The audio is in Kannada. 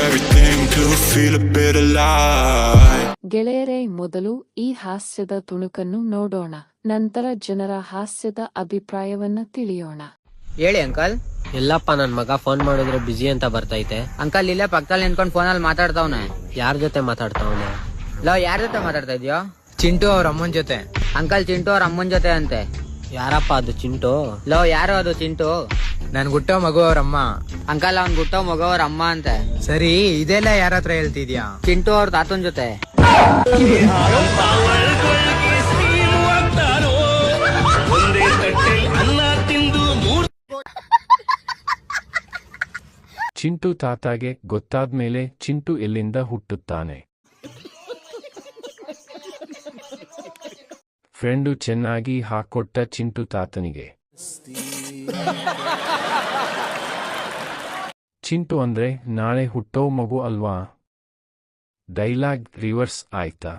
everything to feel a bit alive. ಗೆಳೆಯರೇ, ಮೊದಲು ಈ ಹಾಸ್ಯದ ತುಣುಕನ್ನು ನೋಡೋಣ, ನಂತರ ಜನರ ಹಾಸ್ಯದ ಅಭಿಪ್ರಾಯವನ್ನ ತಿಳಿಯೋಣ. ಹೇಳಿ ಅಂಕಲ್. ಎಲ್ಲಪ್ಪ, ನನ್ ಮಗ ಫೋನ್ ಮಾಡಿದ್ರೆ ಬಿಜಿ ಅಂತ ಬರ್ತೈತೆ. ಅಂಕಲ್ ಇಲ್ಲೇ ಪಕ್ಕದಲ್ಲಿ ನಿಂತ್ಕೊಂಡು ಫೋನಲ್ಲಿ ಮಾತಾಡ್ತಾವ್ನೆ. ಯಾರ ಜೊತೆ ಮಾತಾಡ್ತಾವನೆ? ಲೋ, ಯಾರ ಜೊತೆ ಮಾತಾಡ್ತಾ ಇದೀಯೋ? ಚಿಂಟು ಅವ್ರ ಅಮ್ಮನ್ ಜೊತೆ. ಅಂಕಲ್, ಚಿಂಟು ಅವ್ರ ಅಮ್ಮನ್ ಜೊತೆ ಅಂತೆ. ಯಾರಪ್ಪ ಅದು ಚಿಂಟು? ಲೋ, ಯಾರು ಅದು ಚಿಂಟು? ನನ್ ಗುಟ್ಟೋ ಮಗು ಅವ್ರಮ್ಮ. ಅಂಕಲ್, ಅವ್ನ್ ಗುಟ್ಟೋ ಮಗ ಅವ್ರ ಅಮ್ಮ ಅಂತೆ. ಸರಿ, ಇದೆಲ್ಲ ಯಾರ ಹತ್ರ ಹೇಳ್ತಿದ್ಯಾ? ಚಿಂಟು ಅವ್ರ ತಾತನ್ ಜೊತೆ. ಚಿಂಟು ತಾತಾಗೆ ಗೊತ್ತಾದ್ಮೇಲೆ ಚಿಂಟು ಎಲ್ಲಿಂದ ಹುಟ್ಟುತ್ತಾನೆ? ಫ್ರೆಂಡು ಚೆನ್ನಾಗಿ ಹಾಕೊಟ್ಟ ಚಿಂಟು ತಾತನಿಗೆ. ಚಿಂಟು ಅಂದ್ರೆ ನಾಳೆ ಹುಟ್ಟೋ ಮಗು ಅಲ್ವಾ? ಡೈಲಾಗ್ ರಿವರ್ಸ್ ಆಯ್ತಾ?